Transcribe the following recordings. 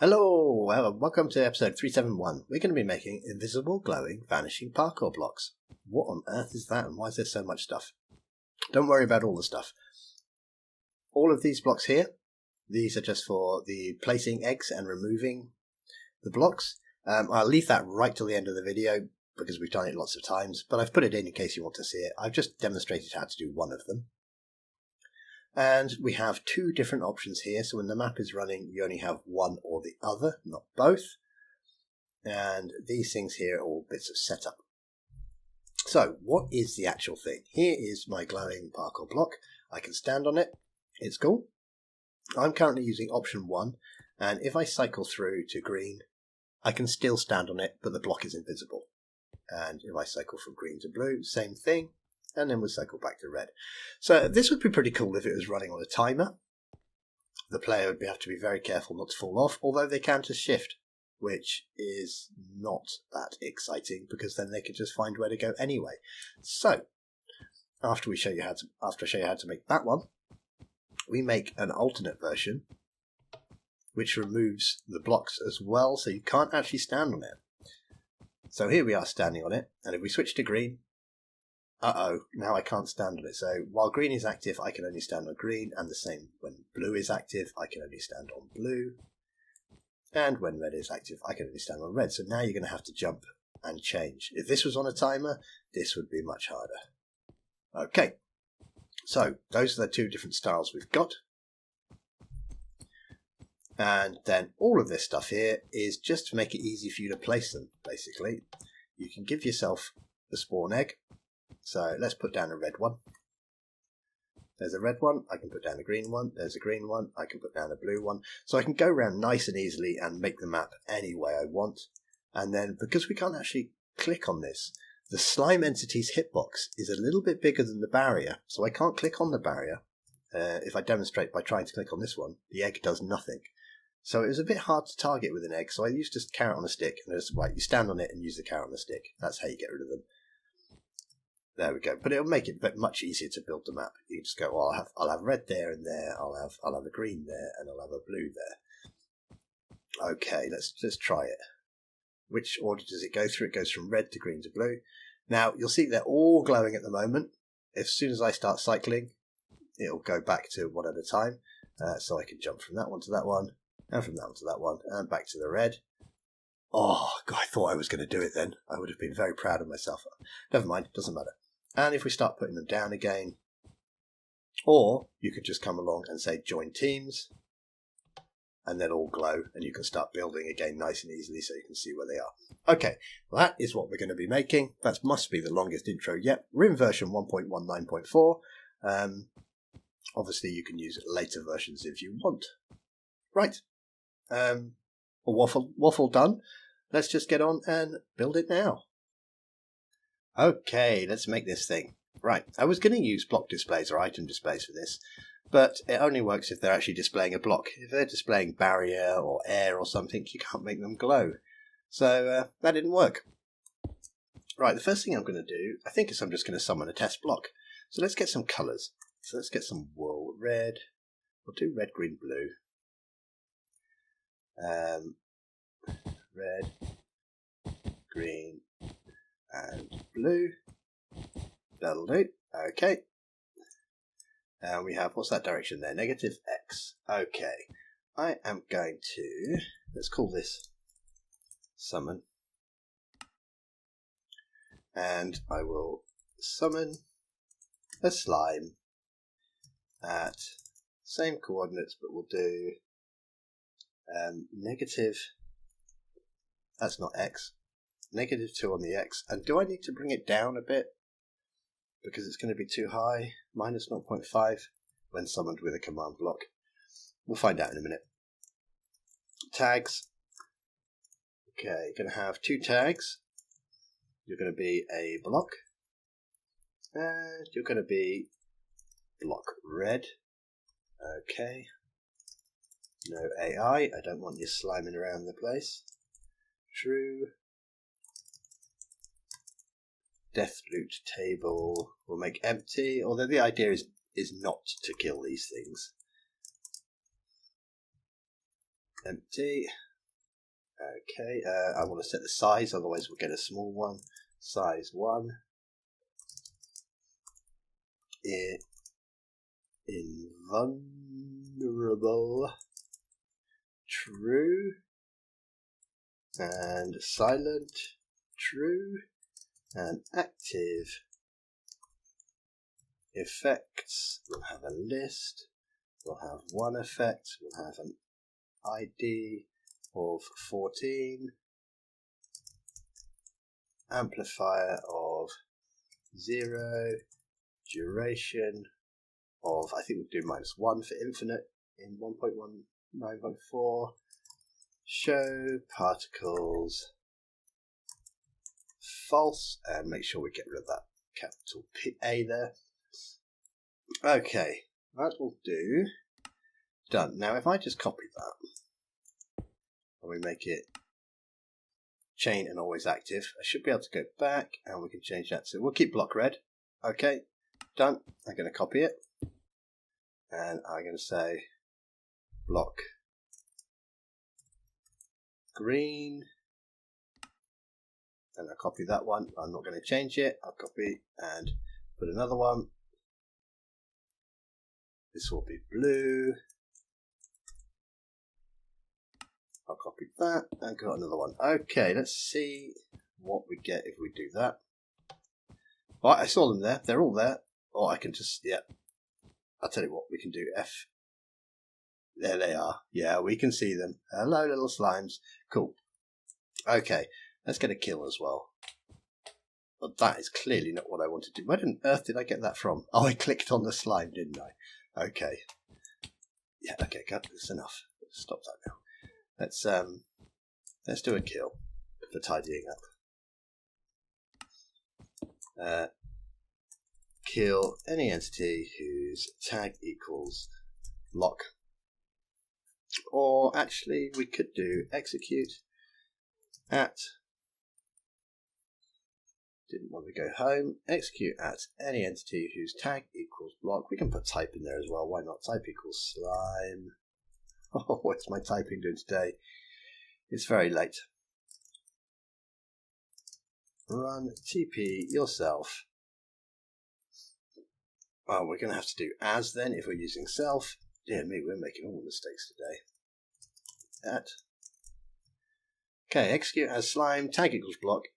Hello, welcome to episode 371. We're going to be making invisible, glowing, vanishing parkour blocks. What on earth is that and why is there so much stuff? Don't worry about all the stuff. All of these blocks here, these are just for the placing eggs and removing the blocks. I'll leave that right till the end of the video because we've done it lots of times, but I've put it in case you want to see it. I've just demonstrated how to do one of them. And we have two different options here, so when the map is running you only have one or the other, not both. And these things here are all bits of setup. So what is the actual thing? Here is my glowing parkour block. I can stand on it, it's cool. I'm currently using option 1, and if I cycle through to green I can still stand on it, but the block is invisible. And if I cycle from green to blue, same thing. And then we'll cycle back to red. So this would be pretty cool if it was running on a timer. The player would have to be very careful not to fall off, although they can to shift, which is not that exciting because then they could just find where to go anyway. So after I show you how to make that one, we make an alternate version which removes the blocks as well, so you can't actually stand on it. So here we are standing on it, and if we switch to green, now I can't stand on it. So while green is active, I can only stand on green, and the same when blue is active, I can only stand on blue. And when red is active, I can only stand on red. So now you're going to have to jump and change. If this was on a timer, this would be much harder. Okay, so those are the two different styles we've got. And then all of this stuff here is just to make it easy for you to place them, basically. You can give yourself the spawn egg. So let's put down a red one. There's a red one, I can put down a green one. There's a green one, I can put down a blue one. So I can go around nice and easily and make the map any way I want. And then because we can't actually click on this, the slime entity's hitbox is a little bit bigger than the barrier. So I can't click on the barrier. If I demonstrate by trying to click on this one, the egg does nothing. So it was a bit hard to target with an egg. So I used just carrot on a stick. And it's right, you stand on it and use the carrot on the stick. That's how you get rid of them. There we go, but it'll make it much easier to build the map. You can just go, well, I'll have red there and there. I'll have a green there, and I'll have a blue there. Okay, let's try it. Which order does it go through? It goes from red to green to blue. Now you'll see they're all glowing at the moment. As soon as I start cycling, it'll go back to one at a time. So I can jump from that one to that one, and from that one to that one, and back to the red. Oh, God, I thought I was going to do it then. I would have been very proud of myself. Never mind, doesn't matter. And if we start putting them down again, or you could just come along and say join teams, and they'll all glow, and you can start building again nice and easily so you can see where they are. Okay, well, that is what we're going to be making. That must be the longest intro yet. We're in version 1.19.4. Obviously, you can use later versions if you want. Right. Waffle done. Let's just get on and build it now. Okay, let's make this thing. Right, I was going to use block displays or item displays for this, but it only works if they're actually displaying a block. If they're displaying barrier or air or something, you can't make them glow. So that didn't work. Right, the first thing I'm going to do, I think, is I'm just going to summon a test block. So let's get some colours. So let's get some wool. Red. We'll do red, green, blue. Red, green, and blue. That'll do. Okay. And we have, what's that direction there? Negative X. Okay. I am going to, let's call this summon. And I will summon a slime at same coordinates, but we'll do negative, that's not X, negative 2 on the X. And do I need to bring it down a bit? Because it's going to be too high. Minus 0.5 when summoned with a command block. We'll find out in a minute. Tags. Okay, you're going to have 2 tags. You're going to be a block. And you're going to be block red. Okay. No AI. I don't want you sliming around the place. True. Death loot table will make empty, although the idea is not to kill these things. Empty. Okay, I want to set the size, otherwise we'll get a small one. Size 1. Invulnerable. True. And silent. True. And active. Effects. We'll have a list. We'll have one effect. We'll have an ID of 14. Amplifier of 0. Duration of, I think we'll do -1 for infinite in 1.19.4. Show particles false, and make sure we get rid of that capital A there. Okay, that will do. Done. Now if I just copy that and we make it chain and always active, I should be able to go back and we can change that. So we'll keep block red. Okay, done. I'm going to copy it and I'm going to say block green, and I'll copy that one. I'm not going to change it. I'll copy and put another one. This will be blue. I'll copy that and got another one. Okay, let's see what we get if we do that. Right, I saw them there. They're all there. Or I can just, yeah. I'll tell you what, we can do F. There they are. Yeah, we can see them. Hello, little slimes. Cool. Okay, let's get a kill as well. But that is clearly not what I want to do. Where on earth did I get that from? Oh, I clicked on the slime, didn't I? Okay. Yeah, okay, that's enough. Stop that now. Let's do a kill for tidying up. Kill any entity whose tag equals block. Or actually we could do execute at, didn't want to go home, execute at any entity whose tag equals block. We can put type in there as well, why not? Type equals slime. Oh, what's my typing doing today? It's very late. Run TP yourself. Oh, we're going to have to do as then if we're using self. Dear me, we're making all the mistakes today. At. Okay, execute as slime, tag equals block.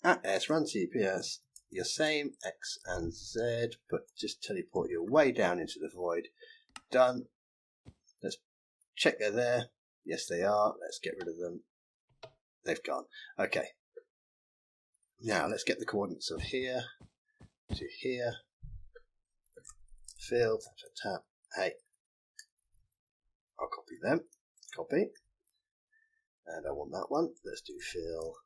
At S, run TPS, your same X and Z, but just teleport your way down into the void. Done. Let's check they're there. Yes, they are. Let's get rid of them. They've gone. Okay. Now, let's get the coordinates of here to here. Fill, tap. Hey. I'll copy them. Copy. And I want that one. Let's do fill,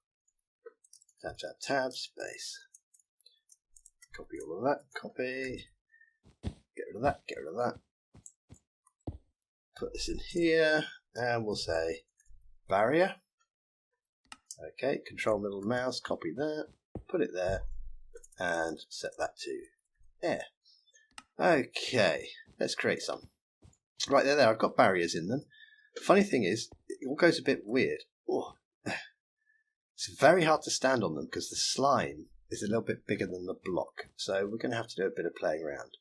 tab, space. Copy all of that. Copy. Get rid of that. Get rid of that. Put this in here. And we'll say barrier. Okay, control middle mouse, copy that, put it there, and set that to air. Okay, let's create some. Right, they're there. I've got barriers in them. The funny thing is, it all goes a bit weird. Oh, it's very hard to stand on them because the slime is a little bit bigger than the block. So we're going to have to do a bit of playing around.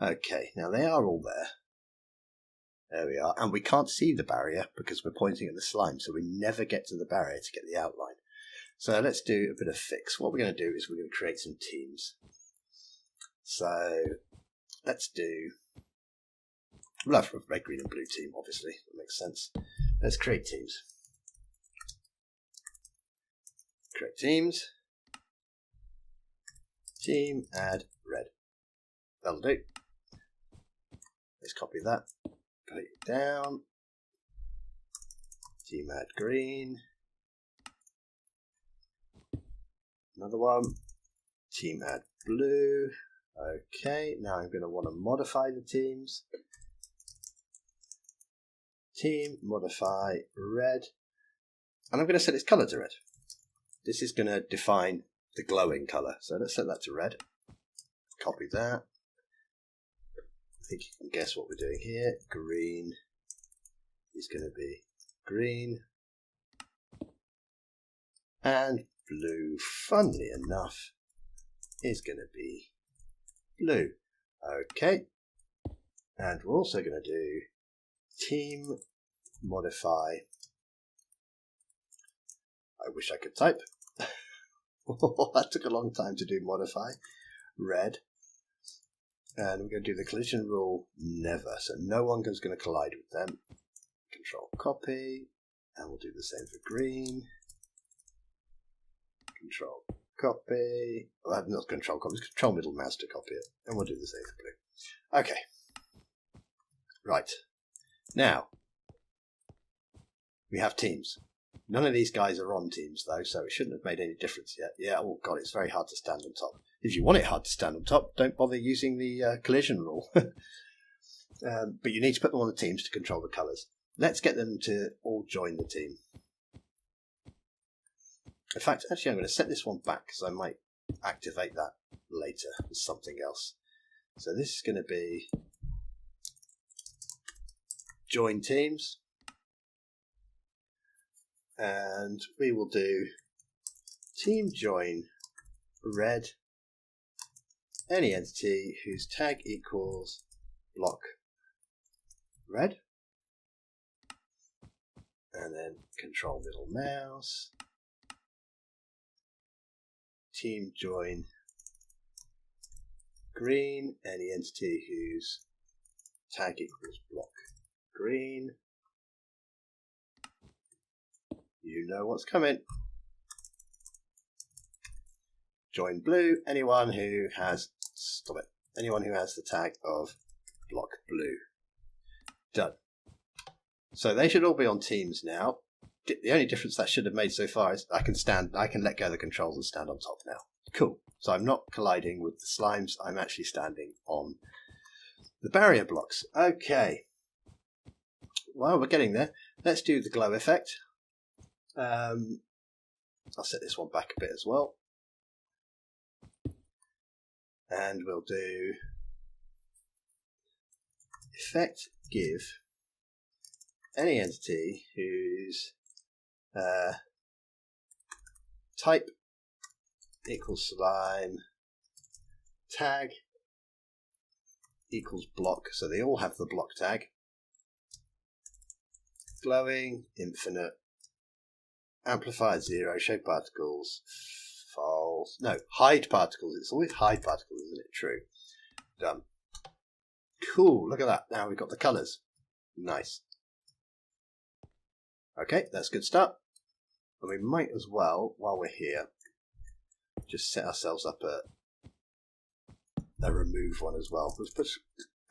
Okay, now they are all there. There we are. And we can't see the barrier because we're pointing at the slime, so we never get to the barrier to get the outline. So let's do a bit of fix. What we're going to do is we're going to create some teams. So let's do, we'll have a red, green and blue team, obviously. That makes sense. Let's create teams. Create teams. Team, add red. That'll do. Let's copy that. Put it down. Team add green. Another one. Team add blue. Okay, now I'm going to want to modify the teams. Team modify red. And I'm going to set its color to red. This is going to define the glowing color. So let's set that to red. Copy that. I think you can guess what we're doing here. Green is going to be green. And blue, funnily enough, is going to be blue. Okay. And we're also going to do team modify. I wish I could type. That took a long time to do modify. Red. And we're going to do the collision rule never. So no one is going to collide with them. Control copy. And we'll do the same for green. Control copy. Well, not control copy, it's control middle mouse to copy it. And we'll do the same for blue. Okay. Right. Now, we have teams. None of these guys are on teams though, so it shouldn't have made any difference yet. Yeah, oh god, it's very hard to stand on top. If you want it hard to stand on top, don't bother using the collision rule. But you need to put them on the teams to control the colours. Let's get them to all join the team. In fact, actually I'm going to set this one back because I might activate that later with something else. So this is going to be join teams. And we will do team join red any entity whose tag equals block red, and then control middle mouse, team join green any entity whose tag equals block green. You know what's coming. Join blue, anyone who has, stop it, anyone who has the tag of block blue. Done. So they should all be on teams now. The only difference that should have made so far is I can let go of the controls and stand on top now. Cool. So I'm not colliding with the slimes, I'm actually standing on the barrier blocks. Okay. Well, we're getting there. Let's do the glow effect. I'll set this one back a bit as well. And we'll do effect give any entity whose type equals slime, tag equals block, so they all have the block tag, glowing, infinite, amplifier 0, show particles, false, no, hide particles, it's always hide particles, isn't it? True. Done. Cool, look at that, now we've got the colours. Nice. Okay, that's a good start. And we might as well, while we're here, just set ourselves up a remove one as well. Let's put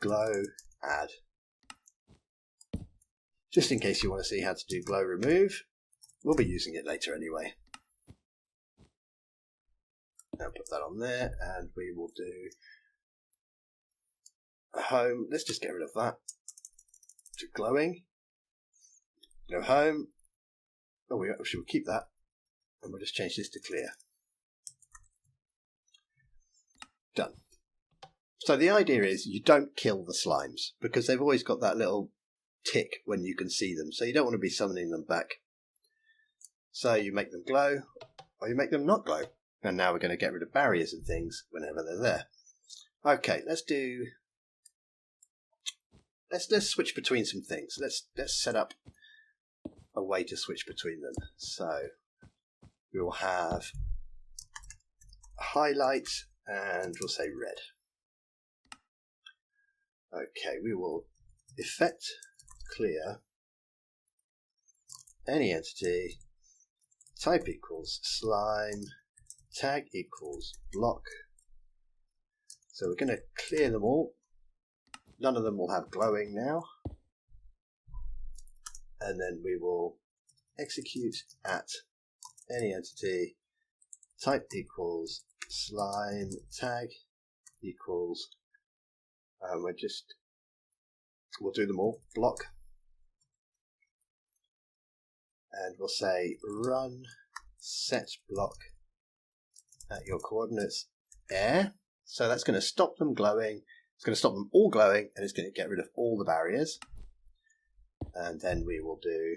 glow add. Just in case you want to see how to do glow remove. We'll be using it later anyway. Now put that on there, and we will do home. Let's just get rid of that. To glowing. Go home. Oh, we should keep that, and we'll just change this to clear. Done. So the idea is you don't kill the slimes because they've always got that little tick when you can see them, so you don't want to be summoning them back. So you make them glow, or you make them not glow. And now we're going to get rid of barriers and things whenever they're there. Okay, let's switch between some things. Let's set up a way to switch between them. So we will have a highlight, and we'll say red. Okay, we will effect clear any entity, type equals slime, tag equals block. So we're going to clear them all. None of them will have glowing now. And then we will execute at any entity, type equals slime, tag equals, we'll do them all, block. And we'll say run set block at your coordinates air. So that's going to stop them glowing. It's going to stop them all glowing, and it's going to get rid of all the barriers. And then we will do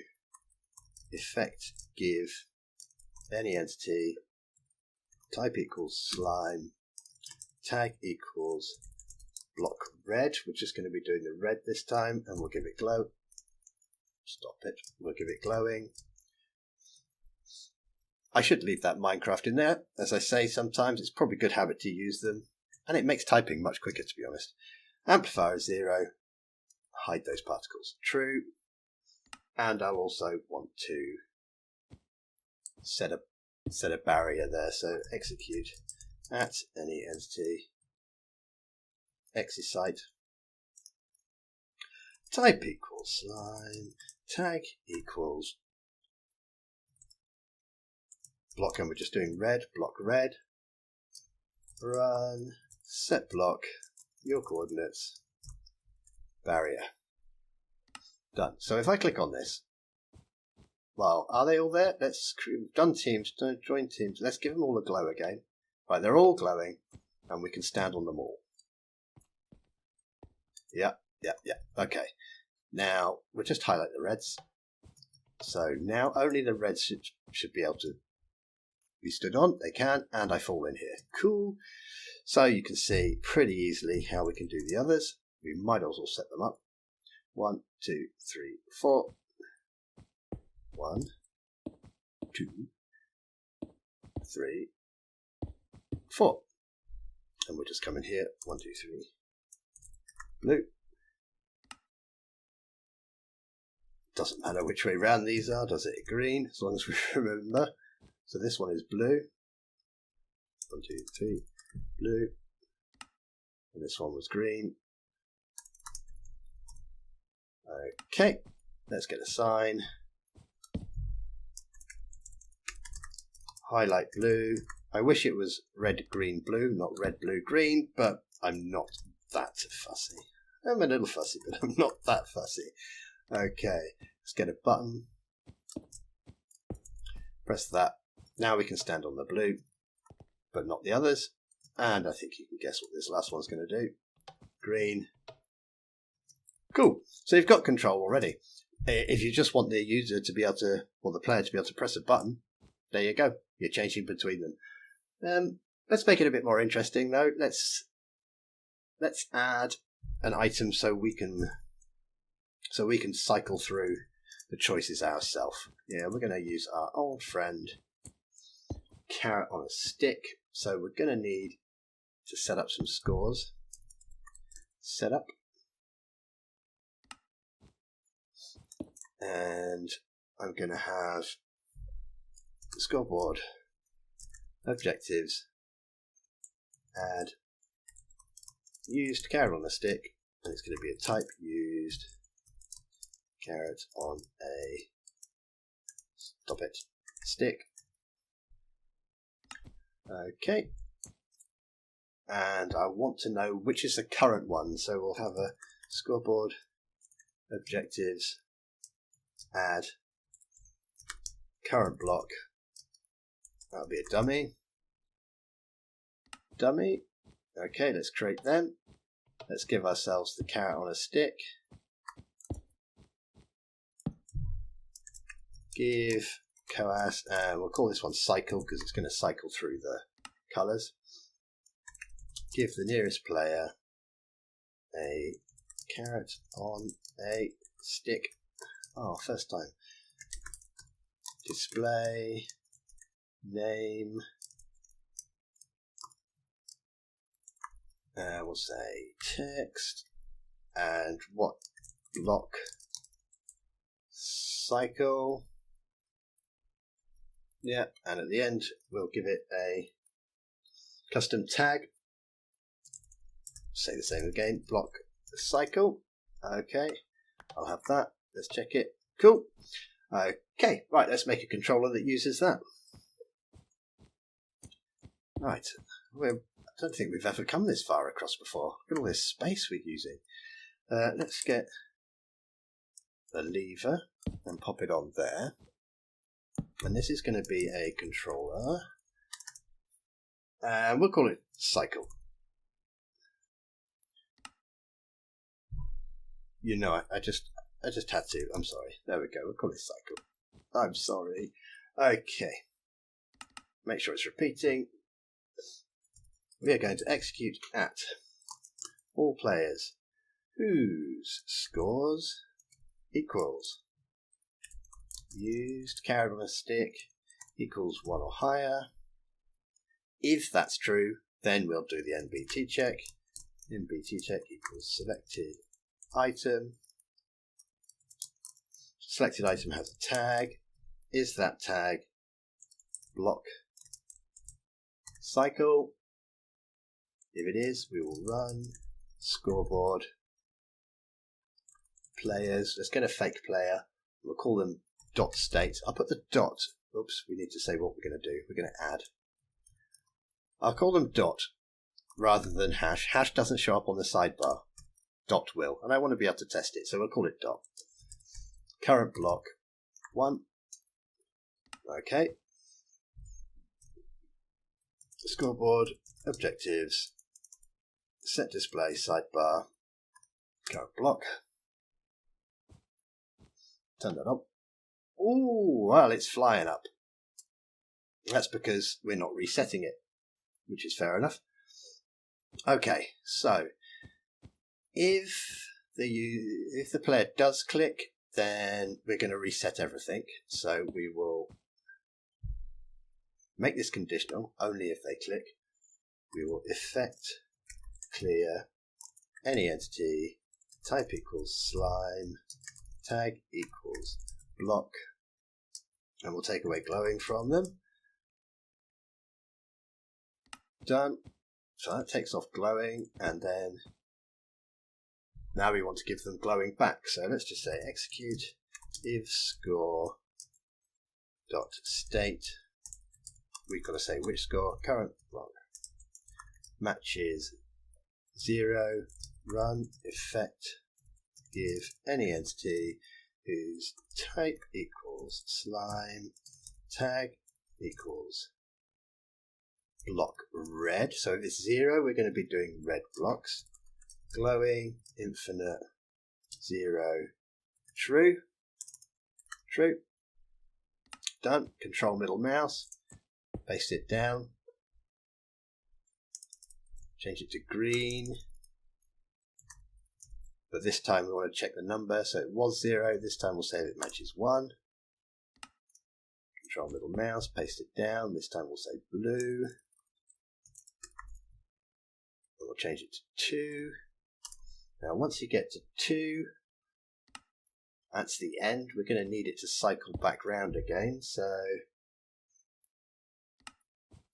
effect give any entity, type equals slime, tag equals block red. We're just going to be doing the red this time, and we'll give it glow. Stop it. We'll give it glowing. I should leave that Minecraft in there. As I say, sometimes it's probably a good habit to use them, and it makes typing much quicker, to be honest. Amplifier is 0. Hide those particles. True. And I'll also want to set a barrier there. So execute at any entity. Exit site. Type equals slime. Tag equals block, and we're just doing red, block red. Run, set block, your coordinates, barrier. Done. So if I click on this, well, are they all there? We've done teams, join teams. Let's give them all a glow again. Right, they're all glowing, and we can stand on them all. Yeah. Okay. Now we'll just highlight the reds. So now only the reds should be able to be stood on. They can, and I fall in here. Cool. So you can see pretty easily how we can do the others. We might also set them up. 1, 2, 3, 4. 1, 2, 3, 4. And we'll just come in here. 1, 2, 3. Blue. Doesn't matter which way round these are, does it? Green, as long as we remember. So this one is blue. 1, 2, 3. Blue. And this one was green. Okay, let's get a sign. Highlight blue. I wish it was red, green, blue, not red, blue, green, but I'm not that fussy. I'm a little fussy, but I'm not that fussy. Okay, let's get a button. Press that. Now we can stand on the blue, but not the others. And I think you can guess what this last one's going to do. Green. Cool. So you've got control already. If you just want the user to be able to, or the player to be able to press a button, there you go. You're changing between them. Let's make it a bit more interesting though. Let's add an item so we can cycle through the choices ourselves. Yeah, we're going to use our old friend carrot on a stick. So we're going to need to set up some scores. Setup. And I'm going to have the scoreboard, objectives, add used carrot on a stick, and it's going to be a type used carrot on a stick. Okay, and I want to know which is the current one, so we'll have a scoreboard, objectives, add current block. That'll be a dummy. Okay, let's create them. Let's give ourselves the carrot on a stick. Give coas, and we'll call this one cycle because it's going to cycle through the colours. Give the nearest player a carrot on a stick. Oh, first time. Display, name, we'll say text, and what block, cycle. Yeah, and at the end we'll give it a custom tag. Say the same again, block cycle. Okay, I'll have that. Let's check it. Cool. Okay, right, let's make a controller that uses that. Right, I don't think we've ever come this far across before. Look at all this space we're using. Let's get the lever and pop it on there. And this is going to be a controller. And we'll call it cycle. You know, I just had to. I'm sorry. There we go. We'll call it cycle. I'm sorry. Okay. make sure it's repeating. We are going to execute at all players whose scores equals used carried on a stick equals 1 or higher. If that's true, then we'll do the NBT check. NBT check equals selected item. Selected item has a tag. Is that tag block cycle? If it is, we will run scoreboard players. Let's get a fake player. We'll call them dot state. I'll put the dot. Oops, we need to say what we're going to do. We're going to add. I'll call them dot rather than hash. Hash doesn't show up on the sidebar. Dot will. And I want to be able to test it, so we'll call it dot. Current block 1. Okay. Scoreboard, objectives, set display, sidebar, current block. Turn that on. Ooh, well, it's flying up. That's because we're not resetting it, which is fair enough. Okay, so if the player does click, then we're going to reset everything. So we will make this conditional only if they click. We will effect clear any entity, type equals slime, tag equals block, and we'll take away glowing from them. Done. So that takes off glowing, and then now we want to give them glowing back. So let's just say execute if score dot state. We've got to say which score, current block matches 0, run effect give any entity whose type equals slime, tag equals block red. So if it's 0, we're going to be doing red blocks. Glowing, infinite, 0, true, true. Done. Control middle mouse, paste it down, change it to green, but this time we want to check the number, so it was 0, this time we'll say it matches 1. Control middle mouse, paste it down, this time we'll say blue, and we'll change it to 2. Now once you get to 2, that's the end. We're going to need it to cycle back round again, so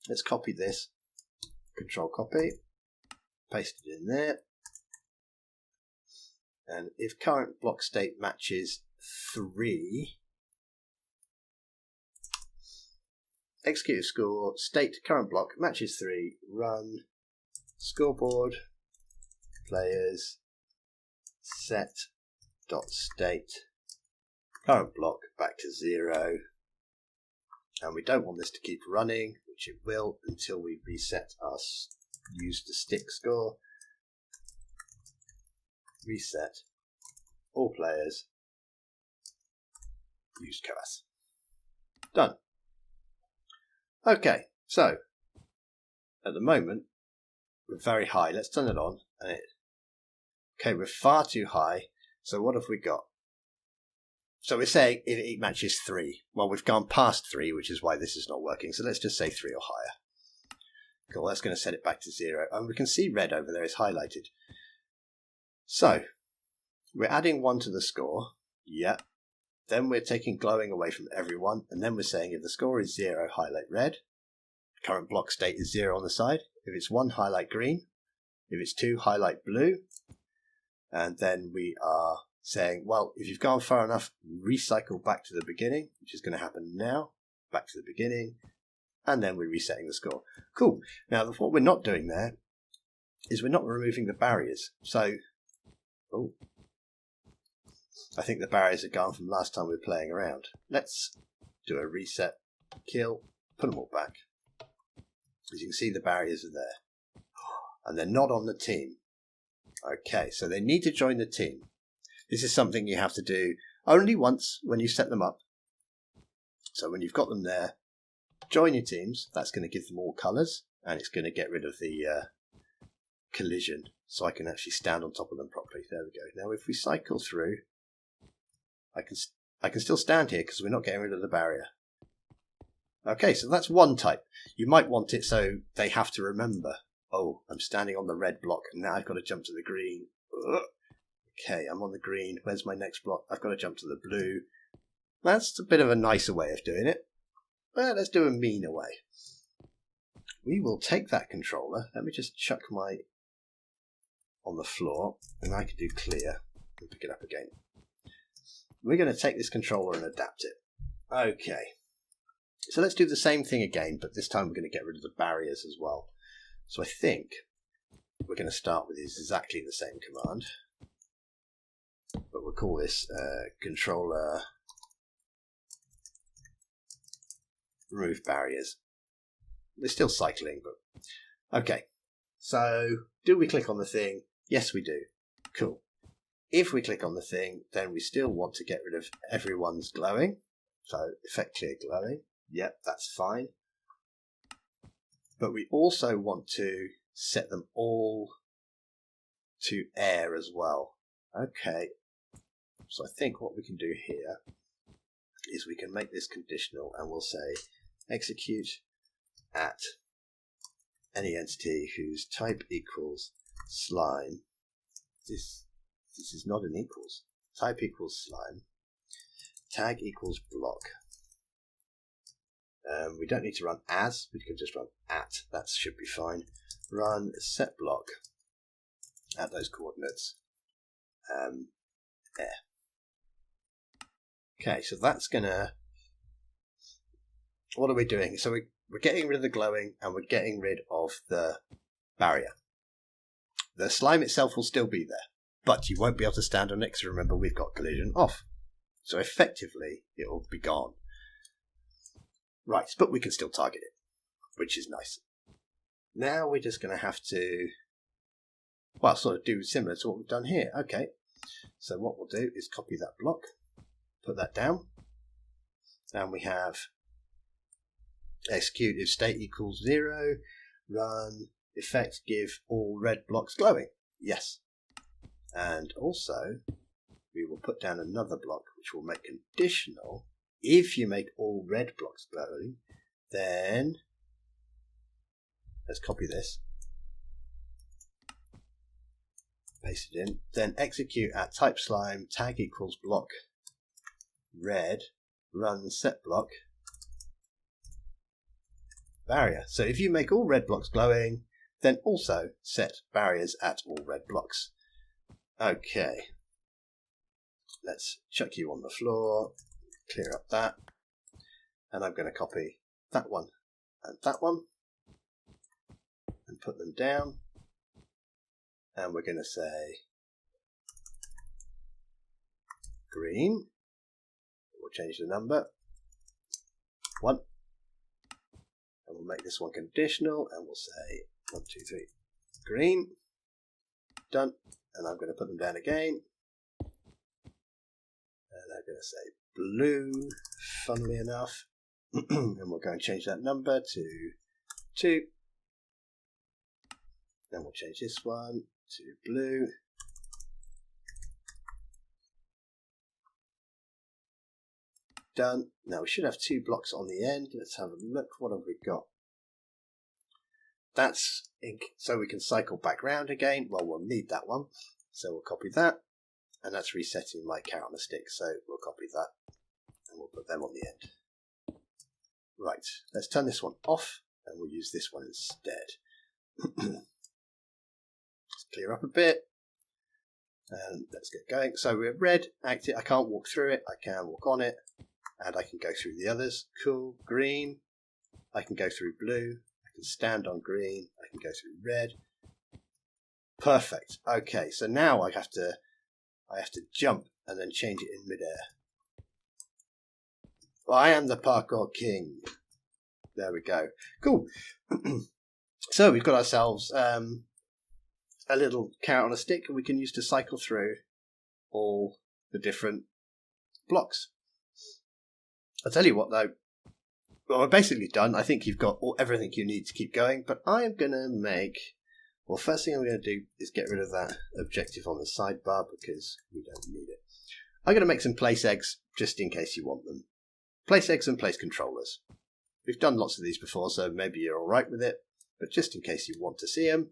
let's copy this, control copy, paste it in there, and if current block state matches 3, execute score, state current block matches 3, run scoreboard players set dot state current block back to 0, and we don't want this to keep running, which it will until we reset our use the stick score. Reset all players use coas. Done. Okay, so at the moment we're very high. Let's turn it on. Okay, we're far too high. So what have we got? So we're saying if it matches 3. Well, we've gone past 3, which is why this is not working. So let's just say 3 or higher. Cool, that's going to set it back to 0. And we can see red over there is highlighted. So we're adding 1 to the score. Yep. Then we're taking glowing away from everyone. And then we're saying if the score is 0, highlight red. Current block state is 0 on the side. If it's 1, highlight green. If it's 2, highlight blue. And then we are saying, well, if you've gone far enough, recycle back to the beginning, which is going to happen now. Back to the beginning. And then we're resetting the score. Cool. Now, what we're not doing there is we're not removing the barriers. So, oh, I think the barriers are gone from last time we were playing around. Let's do a reset, kill, put them all back. As you can see, the barriers are there. And they're not on the team. Okay, so they need to join the team. This is something you have to do only once when you set them up. So when you've got them there, join your teams. That's going to give them all colours, and it's going to get rid of the collision, so I can actually stand on top of them properly. There we go. Now if we cycle through, I can still stand here because we're not getting rid of the barrier. Okay, so that's one type. You might want it so they have to remember, oh, I'm standing on the red block and now I've got to jump to the green. Ugh. Okay, I'm on the green. Where's my next block? I've got to jump to the blue. That's a bit of a nicer way of doing it. Well, let's do a meaner way. We will take that controller. Let me just chuck my on the floor, and I can do clear and pick it up again. We're going to take this controller and adapt it. Okay. So let's do the same thing again, but this time we're going to get rid of the barriers as well. So I think we're going to start with exactly the same command, but we'll call this controller remove barriers. We're still cycling, but okay. So do we click on the thing? Yes, we do. Cool. If we click on the thing, then we still want to get rid of everyone's glowing. So effect clear glowing. Yep, that's fine. But we also want to set them all to air as well. Okay. So I think what we can do here is we can make this conditional, and we'll say execute at any entity whose type equals slime. This is not an equals. Type equals slime. Tag equals block. We don't need to run as, we can just run at. That should be fine. Run set block at those coordinates. There. Okay, so that's gonna. What are we doing? So we're getting rid of the glowing, and we're getting rid of the barrier. The slime itself will still be there, but you won't be able to stand on it because remember we've got collision off. So effectively it will be gone. Right, but we can still target it, which is nice. Now we're just going to have to, well, sort of do similar to what we've done here. Okay, so what we'll do is copy that block, put that down, and we have execute if state equals 0, run effect give all red blocks glowing. Yes. And also we will put down another block which will make conditional. If you make all red blocks glowing, then let's copy this, paste it in, then execute at type slime tag equals block red, run set block barrier. So if you make all red blocks glowing, then also set barriers at all red blocks. Okay, let's chuck you on the floor, clear up that, and I'm going to copy that one and put them down, and we're going to say green. We'll change the number 1, and we'll make this one conditional, and we'll say 1, 2, 3 green. Done. And I'm going to put them down again, and I'm going to say blue, funnily enough, and we'll go and change that number to 2. Then we'll change this one to blue. Done. Now we should have 2 blocks on the end. Let's have a look. What have we got? That's ink, so we can cycle back round again. Well, we'll need that one, so we'll copy that, and that's resetting my carrot on a stick, so we'll copy that and we'll put them on the end. Right, let's turn this one off and we'll use this one instead. Let's clear up a bit and let's get going. So we're red, active. I can't walk through it, I can walk on it, and I can go through the others. Cool. Green, I can go through blue, I can stand on green, I can go through red. Perfect. Okay, so now I have to jump and then change it in midair. Well, I am the parkour king. There we go. Cool. So we've got ourselves a little carrot on a stick we can use to cycle through all the different blocks. I'll tell you what though, Well, we're basically done. I think you've got everything you need to keep going, but I am going to make... Well, first thing I'm going to do is get rid of that objective on the sidebar because we don't need it. I'm going to make some place eggs just in case you want them. Place eggs and place controllers. We've done lots of these before, so maybe you're all right with it, but just in case you want to see them,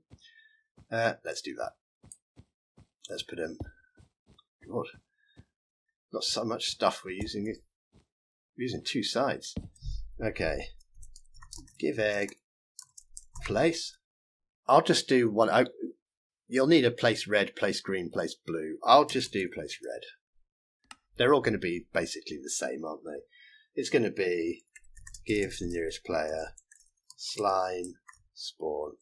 let's do that. Let's put them... God, got so much stuff we're using. We're using two sides. Okay, give egg, place. I'll just do one. You'll need a place red, place green, place blue. I'll just do place red. They're all going to be basically the same, aren't they? It's going to be give the nearest player slime spawn.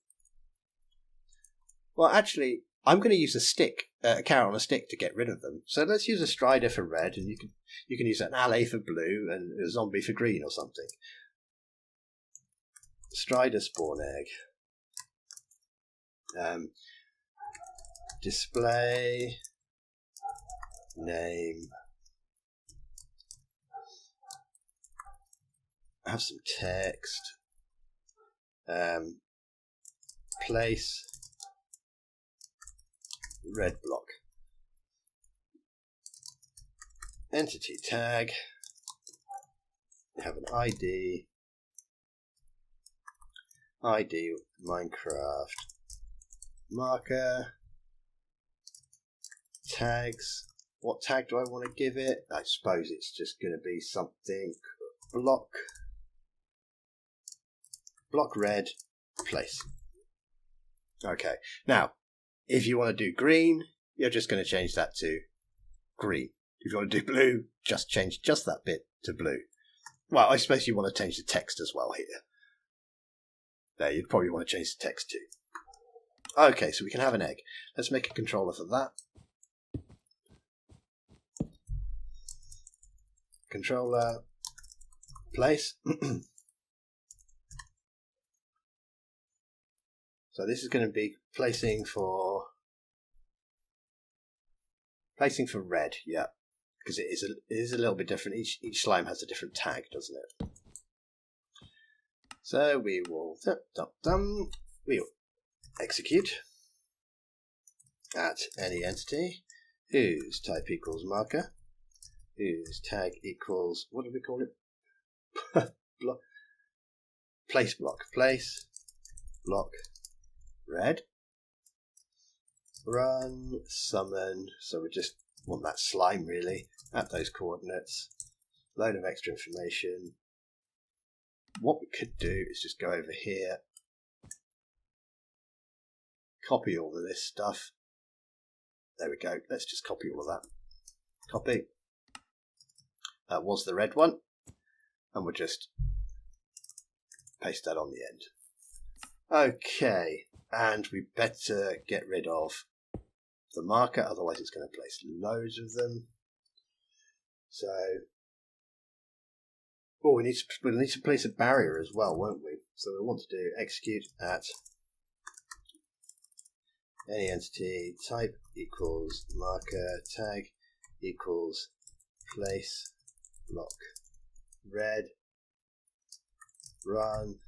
Well, actually, I'm going to use a stick, a carrot on a stick to get rid of them. So let's use a strider for red, and you can use an alley for blue and a zombie for green or something. Strider spawn egg. Display name. Have some text. Place red block. Entity tag. Have an ID. ID Minecraft marker. Tags. What tag do I want to give it? I suppose it's just going to be something block red place. Okay, now if you want to do green, you're just going to change that to green. If you want to do blue, just change just that bit to blue. Well, I suppose you want to change the text as well here. There, you'd probably want to change the text too. Okay, so we can have an egg. Let's make a controller for that. Controller place. So this is going to be placing for red, yeah, because it is a little bit different. Each slime has a different tag, doesn't it? So we will execute at any entity whose type equals marker, whose tag equals, what do we call it? Place block red. Run summon. So we just want that slime really at those coordinates. Load of extra information. What we could do is just go over here, copy all of this stuff. There we go. Let's just copy all of that. Copy. That was the red one, and we'll just paste that on the end. Okay, and we better get rid of the marker, otherwise it's going to place loads of them. So, oh, we'll need to place a barrier as well, won't we? So we want to do execute at any entity type equals marker tag equals place block red run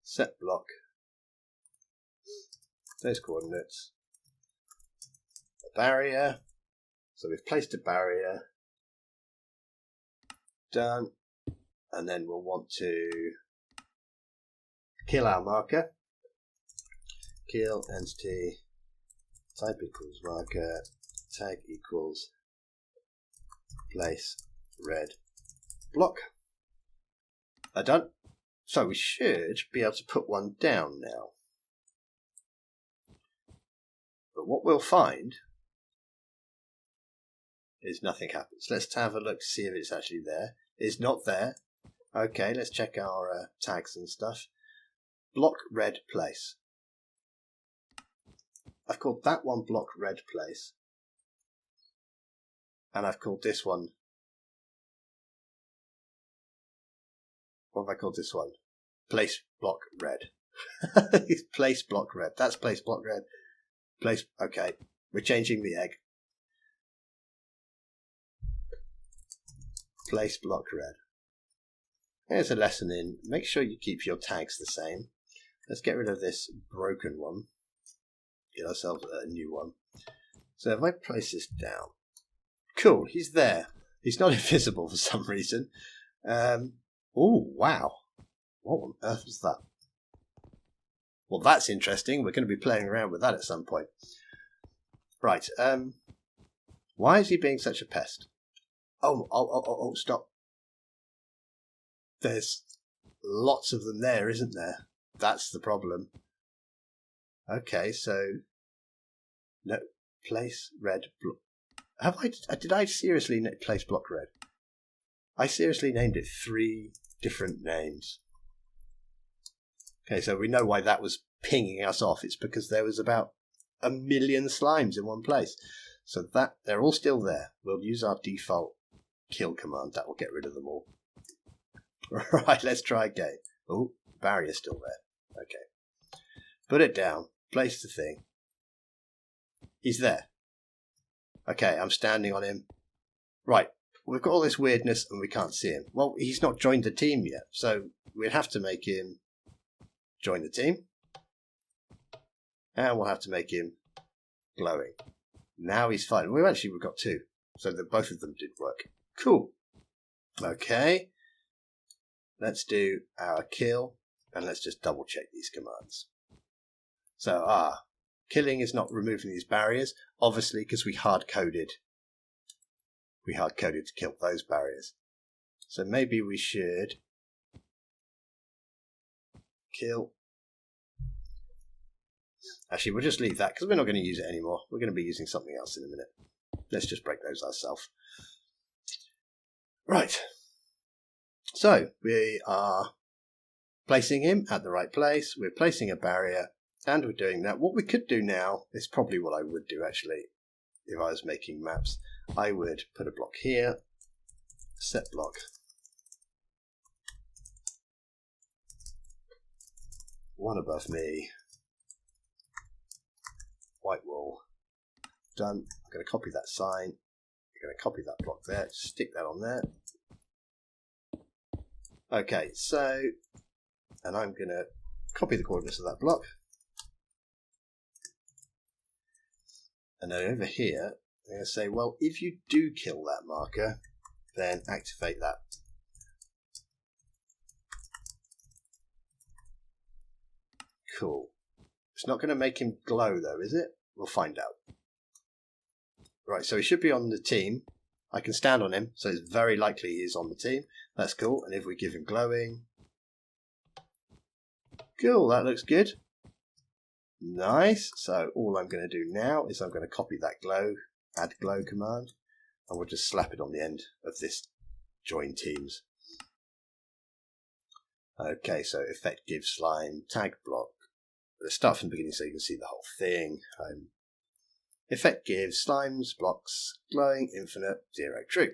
set block those coordinates a barrier. So we've placed a barrier, done, and then we'll want to kill our marker. Kill entity type equals marker tag equals place red block. Done. So we should be able to put one down now. But what we'll find is nothing happens. Let's have a look to see if it's actually there. It's not there. Okay, let's check our tags and stuff. Block red place. I've called that one block red place. And I've called this one. What have I called this one? Place block red. Place block red. That's place block red. Place. Okay, we're changing the egg. Place block red. Here's a lesson in make sure you keep your tags the same. Let's get rid of this broken one. Get ourselves a new one. So if I place this down, cool, he's there. He's not invisible for some reason. Oh, wow. What on earth was that? Well, that's interesting. We're going to be playing around with that at some point. Right. Why is he being such a pest? Oh, stop. There's lots of them there, isn't there? That's the problem. Okay, so no, place red block. Did I seriously place block red? I seriously named it 3 different names. Okay, so we know why that was pinging us off. It's because there was about 1 million slimes in one place. So that they're all still there. We'll use our default kill command. That will get rid of them all. Right, let's try again. Oh, barrier's still there. Okay. Put it down. Place the thing. He's there. Okay, I'm standing on him. Right, we've got all this weirdness and we can't see him. Well, he's not joined the team yet, so we'd have to make him join the team. And we'll have to make him glowing. Now he's fine. We've got 2, so that both of them did work. Cool. Okay. Let's do our kill, and let's just double check these commands. So, killing is not removing these barriers, obviously because we hard-coded to kill those barriers. So maybe we should kill. Actually, we'll just leave that because we're not going to use it anymore. We're going to be using something else in a minute. Let's just break those ourselves. Right. So we are placing him at the right place. We're placing a barrier and we're doing that. What we could do now is probably what I would do actually if I was making maps. I would put a block here, set block. One above me. White wall. Done. I'm going to copy that sign. I'm going to copy that block there. Stick that on there. Okay, so, and I'm going to copy the coordinates of that block. And then over here, I'm going to say, well, if you do kill that marker, then activate that. Cool. It's not going to make him glow though, is it? We'll find out. Right, so he should be on the team. I can stand on him, so it's very likely he's on the team. That's cool. And if we give him glowing, cool, that looks good. Nice. So all I'm going to do now is I'm going to copy that glow, add glow command, and we'll just slap it on the end of this join teams. Okay, so effect give slime, tag block. Let's start from the beginning so you can see the whole thing. Effect gives slimes, blocks, glowing, infinite, 0, true.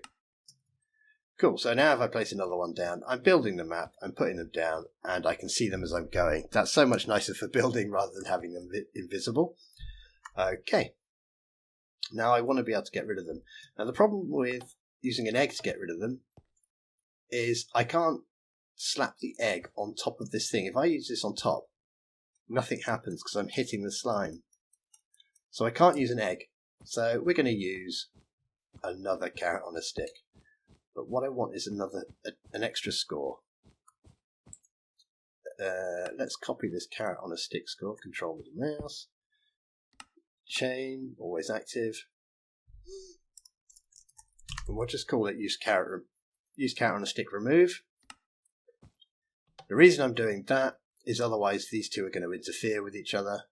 Cool, so now if I place another one down, I'm building the map, I'm putting them down, and I can see them as I'm going. That's so much nicer for building rather than having them invisible. Okay, now I want to be able to get rid of them. Now the problem with using an egg to get rid of them is I can't slap the egg on top of this thing. If I use this on top, nothing happens because I'm hitting the slime. So I can't use an egg. So we're going to use another carrot on a stick. But what I want is an extra score. Let's copy this carrot on a stick score. Control with the mouse. Chain, always active. And we'll just call it use carrot on a stick remove. The reason I'm doing that is otherwise these two are going to interfere with each other.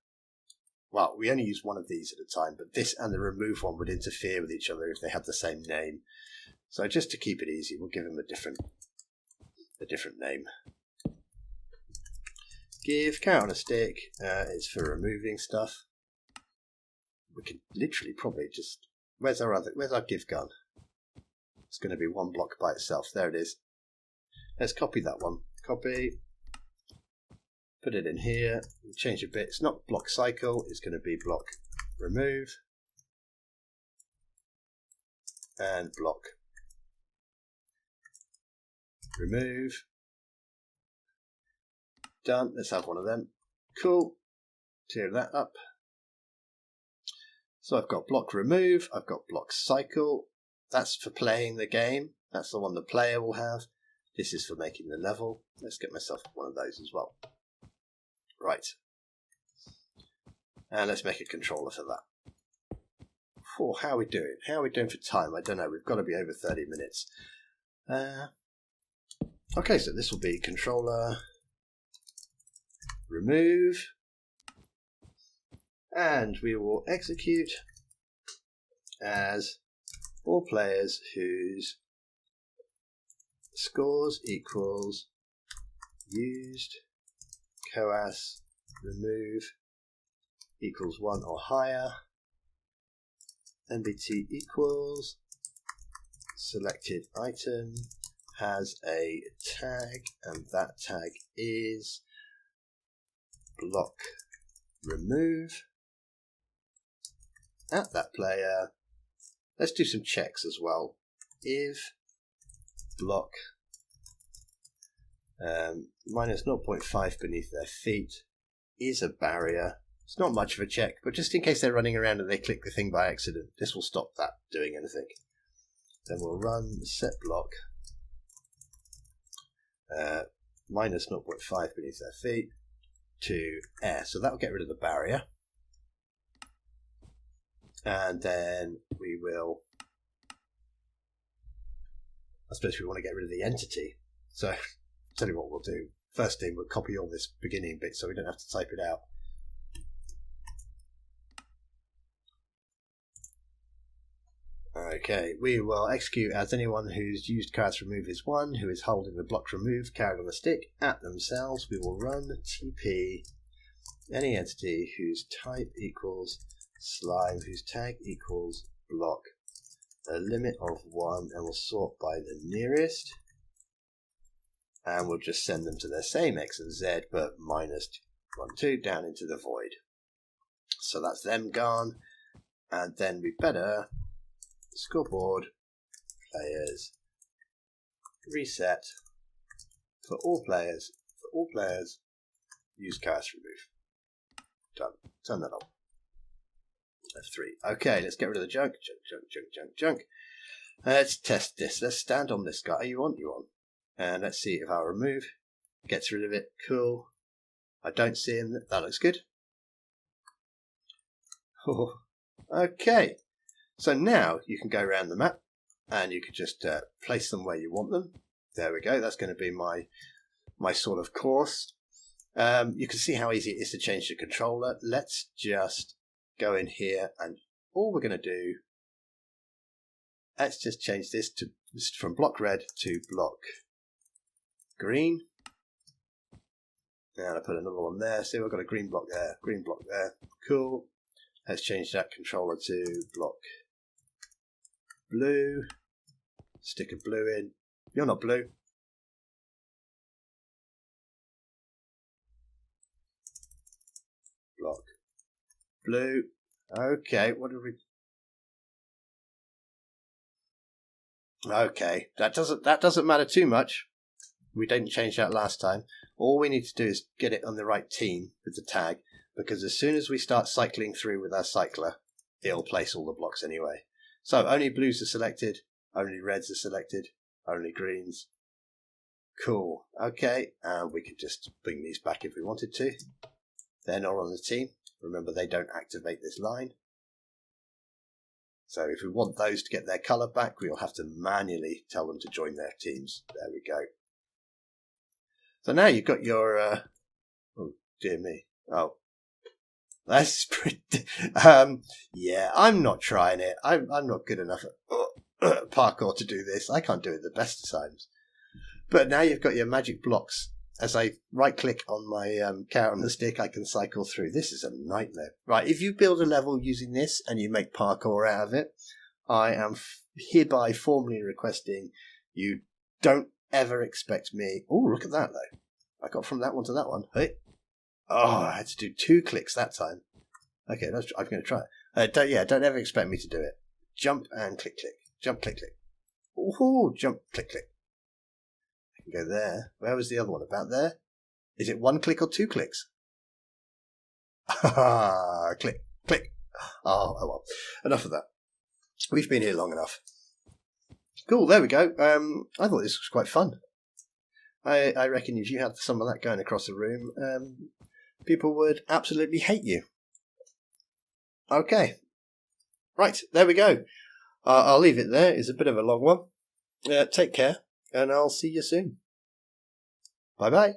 Well, we only use one of these at a time, but this and the remove one would interfere with each other if they had the same name. So just to keep it easy, we'll give them a different name. Give carrot on a stick is for removing stuff. We could literally probably just where's our give gun? It's going to be one block by itself. There it is. Let's copy that one. Copy. Put it in here, change a bit. It's not block cycle, it's going to be block remove and block remove. done. Let's have one of them. Cool. Clear that up. So I've got block remove, I've got block cycle. That's for playing the game. That's the one the player will have. This is for making the level. Let's get myself one of those as well. Right. And let's make a controller for that. Oh, how are we doing? How are we doing for time? I don't know. We've got to be over 30 minutes. Okay, so this will be controller remove. And we will execute as all players whose scores equals used coas remove equals 1 or higher. NBT equals selected item has a tag, and that tag is block remove. At that player, let's do some checks as well. If block minus 0.5 beneath their feet is a barrier, it's not much of a check, but just in case they're running around and they click the thing by accident, this will stop that doing anything. Then we'll run set block minus 0.5 beneath their feet to air, so that will get rid of the barrier. And then we will, I suppose we want to get rid of the entity. So I'll tell you what we'll do. First thing, we'll copy all this beginning bit so we don't have to type it out. Okay, we will execute as anyone whose used coas remove is 1, who is holding the block remove carried on the stick at themselves. We will run TP any entity whose type equals slime, whose tag equals block, a limit of 1, and we'll sort by the nearest, and we'll just send them to their same X and Z but minus 1, 2 down into the void. So that's them gone, and then we better scoreboard players reset for all players use coas remove. Done. Turn that on. F3. Okay, let's get rid of the junk. Junk. Let's test this. Let's stand on this guy. Are you on? You on? And let's see if our remove gets rid of it. Cool. I don't see him. That looks good. Oh. Okay. So now you can go around the map and you can just place them where you want them. There we go. That's going to be my sort of course. You can see how easy it is to change the controller. Let's just go in here, and all we're going to do, let's just change this to from block red to block green. And I put another one there. See, we've got a green block there, green block there. Cool. Let's change that controller to block blue. Stick a blue in. You're not blue. Block blue. Okay, what do we? Okay, that doesn't matter too much. We didn't change that last time. All we need to do is get it on the right team with the tag, because as soon as we start cycling through with our cycler, it'll place all the blocks anyway. So only blues are selected, only reds are selected, only greens. Cool. Okay, and we could just bring these back if we wanted to. They're not on the team. Remember, they don't activate this line. So if we want those to get their colour back, we'll have to manually tell them to join their teams. There we go. So now you've got your... oh, dear me. Oh, that's pretty... yeah, I'm not trying it. I'm not good enough at parkour to do this. I can't do it the best of times. But now you've got your magic blocks. As I right-click on my carrot on the stick, I can cycle through. This is a nightmare. Right, if you build a level using this and you make parkour out of it, I am hereby formally requesting you don't ever expect me... Oh, look at that, though. I got from that one to that one. Hey. Oh, I had to do 2 clicks that time. Okay, I'm going to try it. Don't ever expect me to do it. Jump and click, click. Jump, click, click. Ooh, jump, click, click. Go there. Where was the other one? About there? Is it 1 click or 2 clicks? Click, click. Oh well. Enough of that. We've been here long enough. Cool, there we go. I thought this was quite fun. I reckon if you had some of that going across the room, people would absolutely hate you. Okay. Right, there we go. I'll leave it there. It's a bit of a long one. Take care, and I'll see you soon. Bye-bye.